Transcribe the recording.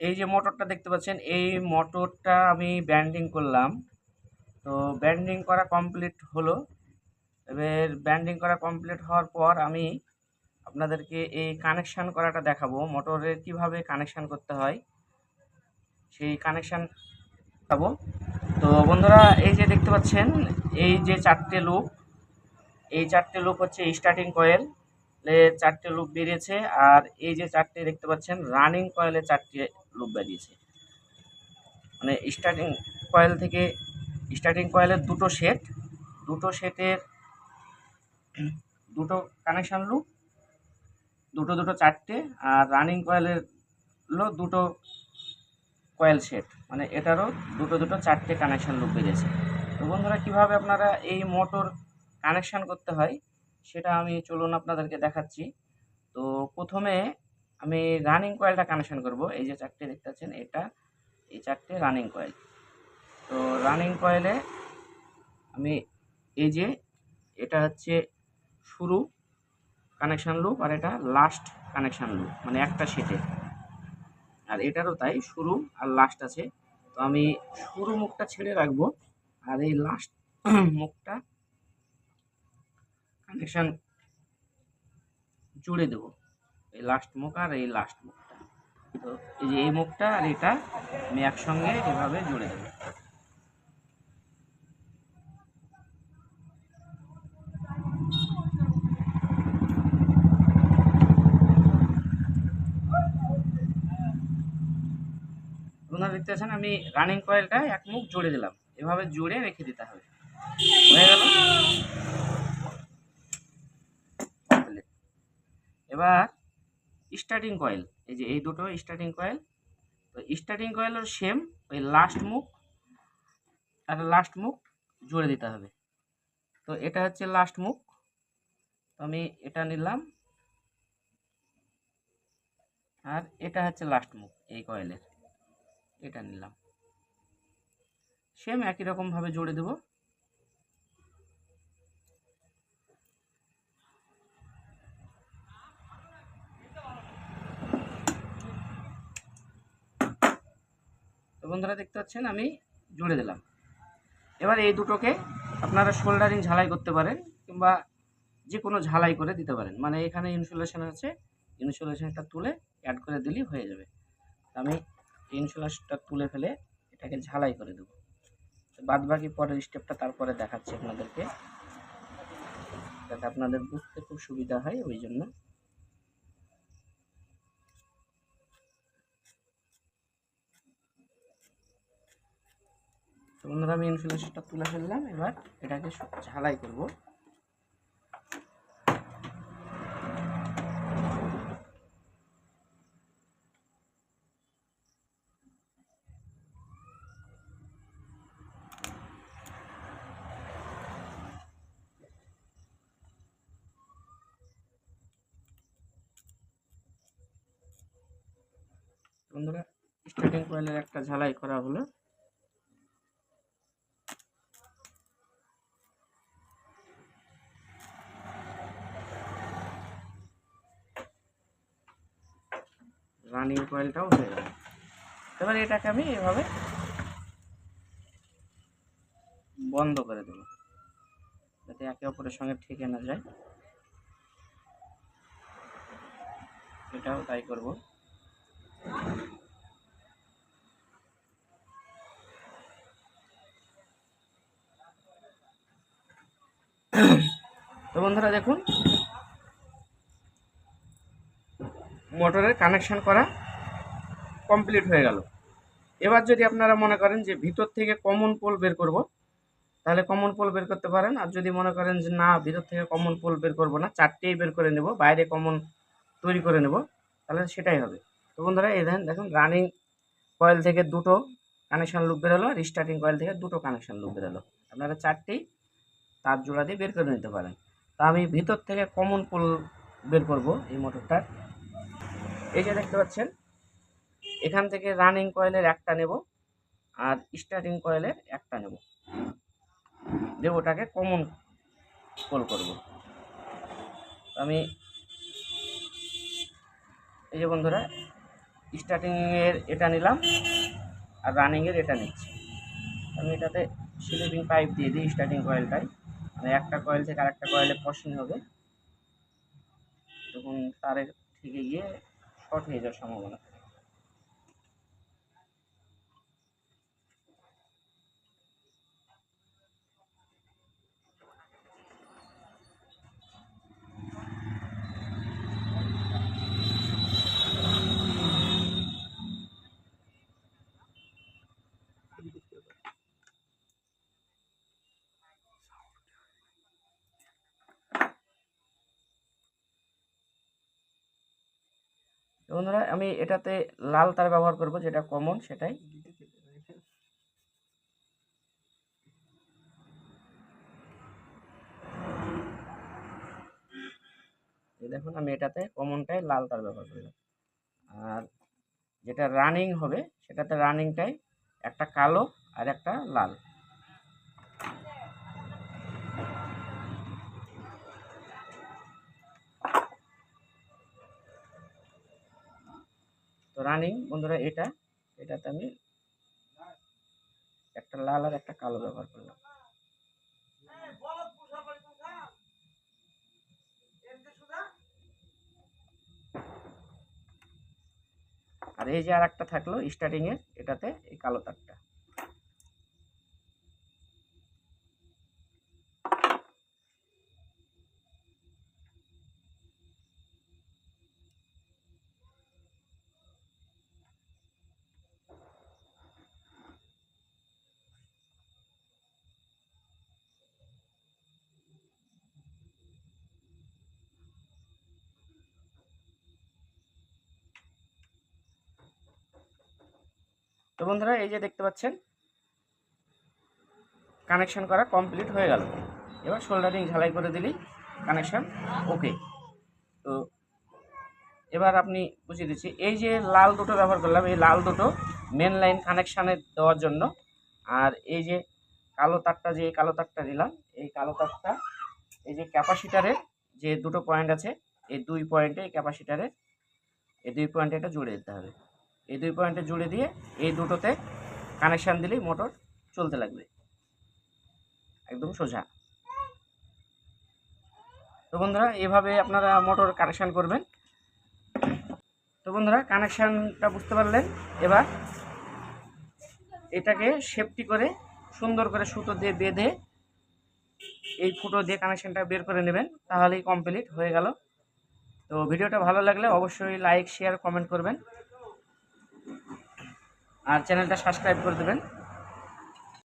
এই যে মোটরটা দেখতে পাচ্ছেন, এই মোটরটা আমি ব্যান্ডিং করলাম। তো ব্যান্ডিং করা কমপ্লিট হলো। এবার ব্যান্ডিং করা কমপ্লিট হওয়ার পর আমি আপনাদেরকে এই কানেকশান করাটা দেখাবো, মোটরের কিভাবে কানেকশান করতে হয় সেই কানেকশান দেখাবো। তো বন্ধুরা, এই যে দেখতে পাচ্ছেন, এই যে চারটে লুপ, এই চারটে লুপ হচ্ছে স্টার্টিং কয়েল, চারটে লুপ বেরিয়েছে। আর এই যে চারটে দেখতে পাচ্ছেন রানিং কয়েলে চারটে লুপ বেরিয়েছে। মানে স্টার্টিং কয়েলের দুটো সেট, দুটো সেটের দুটো কানেকশান লুপ, দুটো দুটো চারটে। আর রানিং কয়েলের হলো দুটো কয়েল সেট, মানে এটারও দুটো দুটো চারটে কানেকশান লুপ বেরিয়েছে। তো বন্ধুরা, কীভাবে আপনারা এই মোটর কানেকশান করতে হয় সেটা আমি চলুন আপনাদেরকে দেখাচ্ছি। তো প্রথমে আমি রানিং কয়েলটা কানেকশান করব। এই যে চারটে দেখতে পাচ্ছেন, এই চারটে রানিং কয়েল। তো রানিং কয়েলে আমি এই যে এটা হচ্ছে শুরু কানেকশান লুপ, আর এটা লাস্ট কানেকশান লুপ, মানে একটা সেটে। আর এটারও তাই, শুরু আর লাস্ট আছে। তো আমি শুরু মুখটা ছেড়ে রাখবো, আর এই লাস্ট মুখটা কানেকশান জুড়ে দেবো, এই লাস্ট মুখ আর এই লাস্ট মুখটা। তো এই যে এই মুখটা আর এটা আমি একসঙ্গে এভাবে জুড়ে দেবো। আপনারা দেখতে পাচ্ছেন, আমি রানিং কয়েলটা এক মুখ জুড়ে দিলাম, এভাবে জুড়ে রেখে দিতে হবে। হয়ে গেল। এবার স্টার্টিং কয়েল, এই যে এই দুটো স্টার্টিং কয়েল। তো স্টার্টিং কয়েলের সেম ওই লাস্ট মুখ আর লাস্ট মুখ জুড়ে দিতে হবে। তো এটা হচ্ছে লাস্ট মুখ, তো আমি এটা নিলাম। আর এটা হচ্ছে লাস্ট মুখ এই কয়েলের, এটা নিলাম। সেম একই রকমভাবে জুড়ে দেব। তো বন্ধুরা দেখতে পাচ্ছেন, আমি জুড়ে দিলাম। এবার এই দুটোকে আপনারা সোল্ডারিং ঝালাই করতে পারেন, কিংবা যে কোনো ঝালাই করে দিতে পারেন। মানে এখানে ইনসুলেশন আছে, ইনসুলেশনটা তুলে অ্যাড করে দিলেই হয়ে যাবে। আমি ইনসুলেশনটা তুলে ফেলে এটাকে ঝালাই করে দেবো। বাদ বাকি পরের স্টেপটা তারপরে দেখাচ্ছি আপনাদেরকে, যাতে আপনাদের বুঝতে খুব সুবিধা হয়, ওই জন্য। তো বন্ধুরা, আমি ইনসুলেশনটা তুলে ফেললাম। এবার এটাকে ঝালাই করব। বন্ধুরা, স্টার্টিং কয়েলের একটা ঝালাই করা হলো। রানিং কয়েলটাও হয়ে গেল। এবার এটাকে আমি এভাবে বন্ধ করে দেবো, যাতে একে অপরের সঙ্গে ঠেকে না যায়। এটাও তাই করব। তো বন্ধুরা দেখুন, মোটরের কানেকশন করা কমপ্লিট হয়ে গেল। এবার যদি আপনারা মনে করেন যে ভিতর থেকে কমন পোল বের করব, তাহলে কমন পোল বের করতে পারেন। আর যদি মনে করেন যে না, ভিতর থেকে কমন পোল বের করব না, চারটেই বের করে নেব, বাইরে কমন তৈরি করে নেব, তাহলে সেটাই হবে। তো বন্ধুরা, এই দেখুন রানিং কয়েল থেকে দুটো কানেকশন লুপ বেরোলো, আর স্টার্টিং কয়েল থেকে দুটো কানেকশন লুপ বেরোলো। আপনারা চারটেই তার জোড়া দিয়ে বের করে নিতে পারেন। তা আমি ভিতর থেকে কমন পোল বের করব এই মোটরটার। এই যে দেখতে পাচ্ছেন, এখান থেকে রানিং কয়েলের একটা নেব, আর স্টার্টিং কয়েলের একটা নেব, দিয়ে ওটাকে কমন পোল করব। আমি এই যে বন্ধুরা, স্টার্টিংয়ের এটা নিলাম আর রানিংয়ের এটা নিচ্ছি। আমি এটাতে স্লিপিং পাইপ দিয়ে দিই স্টার্টিং কয়েলটায়, মানে একটা কয়েল থেকে আরেকটা কয়েলে পশিং হবে, তখন তারের থেকে গিয়ে শর্ট হয়ে যাওয়ার সম্ভাবনা। বন্ধুরা আমি এটাতে লাল তার ব্যবহার করব, যেটা কমন সেটাই। দেখুন আমি এটাতে কমনটাই লাল তার ব্যবহার করলাম, আর যেটা রানিং হবে সেটাতে রানিংটাই একটা কালো আর একটা লাল। তো রানিং বন্ধুরা এটাতে আমি একটা লাল আর একটা কালো ব্যবহার করলাম। আর এই যে আর একটা থাকলো স্টার্টিং এর, এটাতে এই কালো তারটা। তো বন্ধুরা এই যে দেখতে পাচ্ছেন কানেকশন করা কমপ্লিট হয়ে গেল। এবার সোল্ডারিং ঝালাই করে দিলেই কানেকশন ওকে। তো এবার আপনি বুঝিয়ে দিচ্ছি, এই যে লাল দুটো ব্যবহার করলাম, এই লাল দুটো মেন লাইন কানেকশানে দেওয়ার জন্য, আর এই যে কালো তারটা দিলাম, এই কালো তারটা এই যে ক্যাপাসিটারের যে দুটো পয়েন্ট আছে, এই দুই পয়েন্টে ক্যাপাসিটারের এই দুই পয়েন্টে এটা জুড়ে দিতে হবে। এই দুই পয়েন্টে জুড়ে দিয়ে এই দুটোতে কানেকশান দিলেই মোটর চলতে লাগবে একদম সোজা। তো বন্ধুরা এভাবে আপনারা মোটর কানেকশান করবেন। তো বন্ধুরা কানেকশানটা বুঝতে পারলেন। এবার এটাকে সেফটি করে সুন্দর করে সুতো দিয়ে বেঁধে এই ফুটো দিয়ে কানেকশানটা বের করে নেবেন, তাহলেই কমপ্লিট হয়ে গেল। তো ভিডিওটা ভালো লাগলে অবশ্যই লাইক শেয়ার কমেন্ট করবেন আর চ্যানেলটা সাবস্ক্রাইব করে দেবেন।